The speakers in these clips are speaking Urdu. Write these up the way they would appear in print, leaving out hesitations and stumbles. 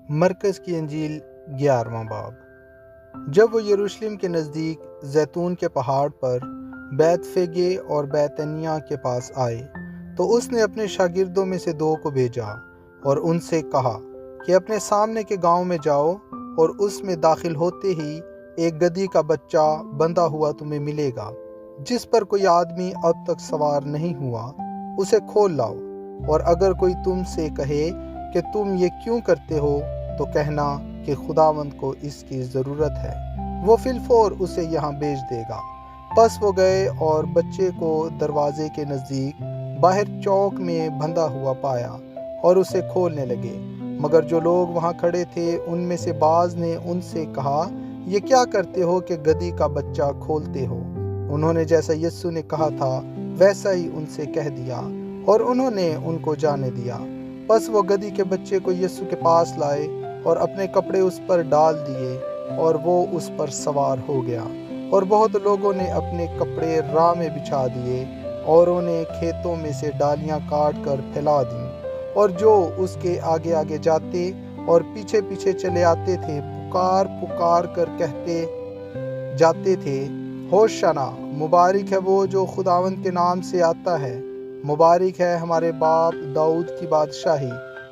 مرکز کی انجیل 11واں باب۔ جب وہ یروشلم کے نزدیک زیتون کے پہاڑ پر بیت فیگے اور بیت انیا کے پاس آئے تو اس نے اپنے شاگردوں میں سے 2 کو بھیجا اور ان سے کہا کہ اپنے سامنے کے گاؤں میں جاؤ اور اس میں داخل ہوتے ہی ایک گدھی کا بچہ بندھا ہوا تمہیں ملے گا جس پر کوئی آدمی اب تک سوار نہیں ہوا، اسے کھول لاؤ، اور اگر کوئی تم سے کہے کہ تم یہ کیوں کرتے ہو تو کہنا کہ خداوند کو اس کی ضرورت ہے، وہ فی الفور اسے یہاں بھیج دے گا۔ پس وہ گئے اور بچے کو دروازے کے نزدیک باہر چوک میں بندھا ہوا پایا اور اسے کھولنے لگے، مگر جو لوگ وہاں کھڑے تھے ان میں سے بعض نے ان سے کہا، یہ کیا کرتے ہو کہ گدھی کا بچہ کھولتے ہو؟ انہوں نے جیسا یسوع نے کہا تھا ویسا ہی ان سے کہہ دیا اور انہوں نے ان کو جانے دیا۔ پس وہ گدھی کے بچے کو یسوع کے پاس لائے اور اپنے کپڑے اس پر ڈال دیے اور وہ اس پر سوار ہو گیا، اور بہت لوگوں نے اپنے کپڑے راہ میں بچھا دیے، اوروں نے کھیتوں میں سے ڈالیاں کاٹ کر پھیلا دیں، اور جو اس کے آگے آگے جاتے اور پیچھے پیچھے چلے آتے تھے پکار پکار کر کہتے جاتے تھے، ہوشنا، مبارک ہے وہ جو خداوند کے نام سے آتا ہے، مبارک ہے ہمارے باپ داؤد کی بادشاہی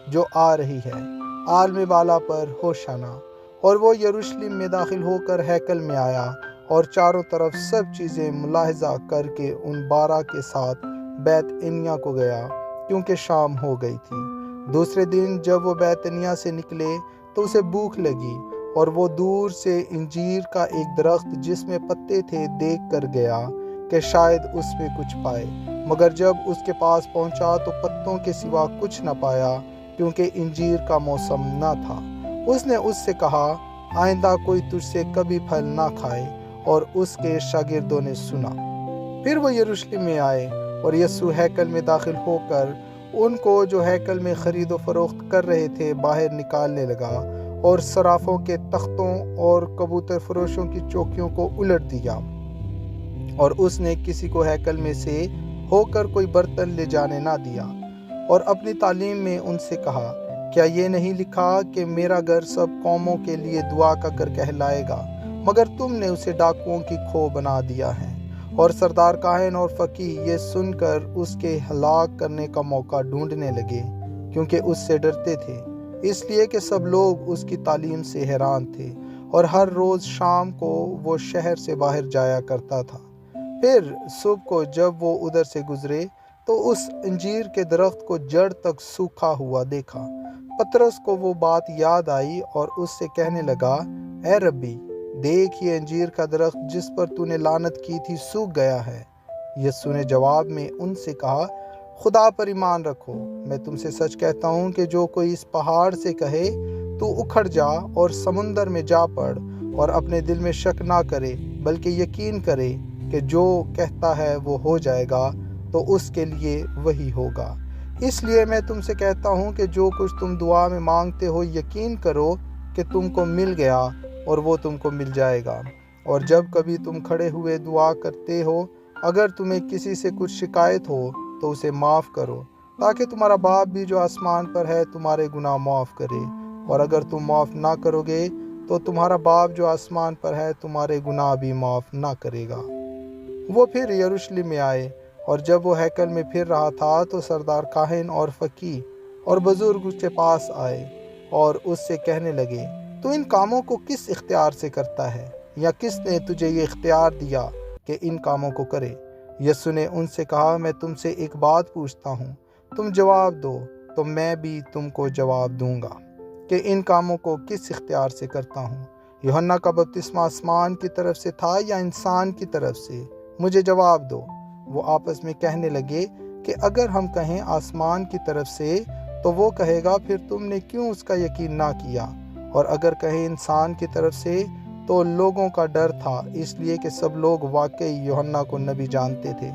جو آ رہی ہے، عالم بالا پر ہوشنا۔ اور وہ یروشلم میں داخل ہو کر ہیکل میں آیا اور چاروں طرف سب چیزیں ملاحظہ کر کے ان 12 کے ساتھ بیت انیا کو گیا، کیونکہ شام ہو گئی تھی۔ دوسرے دن جب وہ بیت انیا سے نکلے تو اسے بھوک لگی، اور وہ دور سے انجیر کا ایک درخت جس میں پتے تھے دیکھ کر گیا کہ شاید اس میں کچھ پائے، مگر جب اس کے پاس پہنچا تو پتوں کے سوا کچھ نہ پایا، کیونکہ انجیر کا موسم نہ تھا۔ اس نے اس سے کہا، آئندہ کوئی تجھ سے کبھی پھل نہ کھائے، اور اس کے شاگردوں نے سنا۔ پھر وہ یروشلم میں آئے اور یسوع ہیکل میں داخل ہو کر ان کو جو ہیکل میں خرید و فروخت کر رہے تھے باہر نکالنے لگا، اور صرافوں کے تختوں اور کبوتر فروشوں کی چوکیوں کو الٹ دیا، اور اس نے کسی کو ہیکل میں سے ہو کر کوئی برتن لے جانے نہ دیا، اور اپنی تعلیم میں ان سے کہا، کیا یہ نہیں لکھا کہ میرا گھر سب قوموں کے لیے دعا کا گھر کہلائے گا؟ مگر تم نے اسے ڈاکوؤں کی کھو بنا دیا ہے۔ اور سردار کاہن اور فقیہ یہ سن کر اس کے ہلاک کرنے کا موقع ڈھونڈنے لگے، کیونکہ اس سے ڈرتے تھے، اس لیے کہ سب لوگ اس کی تعلیم سے حیران تھے، اور ہر روز شام کو وہ شہر سے باہر جایا کرتا تھا۔ پھر صبح کو جب وہ ادھر سے گزرے تو اس انجیر کے درخت کو جڑ تک سوکھا ہوا دیکھا۔ پترس کو وہ بات یاد آئی اور اس سے کہنے لگا، اے ربی، دیکھ، یہ انجیر کا درخت جس پر تو نے لعنت کی تھی سوکھ گیا ہے۔ یسوع نے جواب میں ان سے کہا، خدا پر ایمان رکھو، میں تم سے سچ کہتا ہوں کہ جو کوئی اس پہاڑ سے کہے تو اکھڑ جا اور سمندر میں جا پڑ، اور اپنے دل میں شک نہ کرے بلکہ یقین کرے کہ جو کہتا ہے وہ ہو جائے گا، تو اس کے لیے وہی ہوگا۔ اس لیے میں تم سے کہتا ہوں کہ جو کچھ تم دعا میں مانگتے ہو یقین کرو کہ تم کو مل گیا اور وہ تم کو مل جائے گا۔ اور جب کبھی تم کھڑے ہوئے دعا کرتے ہو، اگر تمہیں کسی سے کچھ شکایت ہو تو اسے معاف کرو، تاکہ تمہارا باپ بھی جو آسمان پر ہے تمہارے گناہ معاف کرے، اور اگر تم معاف نہ کرو گے تو تمہارا باپ جو آسمان پر ہے تمہارے گناہ بھی معاف نہ کرے گا۔ وہ پھر یروشلم میں آئے، اور جب وہ ہیکل میں پھر رہا تھا تو سردار کاہن اور فقیہ اور بزرگ اس کے پاس آئے اور اس سے کہنے لگے، تو ان کاموں کو کس اختیار سے کرتا ہے، یا کس نے تجھے یہ اختیار دیا کہ ان کاموں کو کرے؟ یسوع نے ان سے کہا، میں تم سے ایک بات پوچھتا ہوں، تم جواب دو، تو میں بھی تم کو جواب دوں گا کہ ان کاموں کو کس اختیار سے کرتا ہوں۔ یوحنا کا بپتسمہ آسمان کی طرف سے تھا یا انسان کی طرف سے؟ مجھے جواب دو۔ وہ آپس میں کہنے لگے کہ اگر ہم کہیں آسمان کی طرف سے تو وہ کہے گا، پھر تم نے کیوں اس کا یقین نہ کیا؟ اور اگر کہیں انسان کی طرف سے تو لوگوں کا ڈر تھا، اس لیے کہ سب لوگ واقعی یوحنا کو نبی جانتے تھے۔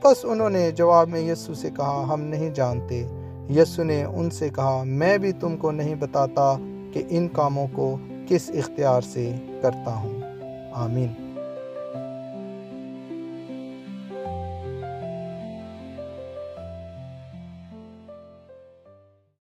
پس انہوں نے جواب میں یسوع سے کہا، ہم نہیں جانتے۔ یسوع نے ان سے کہا، میں بھی تم کو نہیں بتاتا کہ ان کاموں کو کس اختیار سے کرتا ہوں۔ آمین۔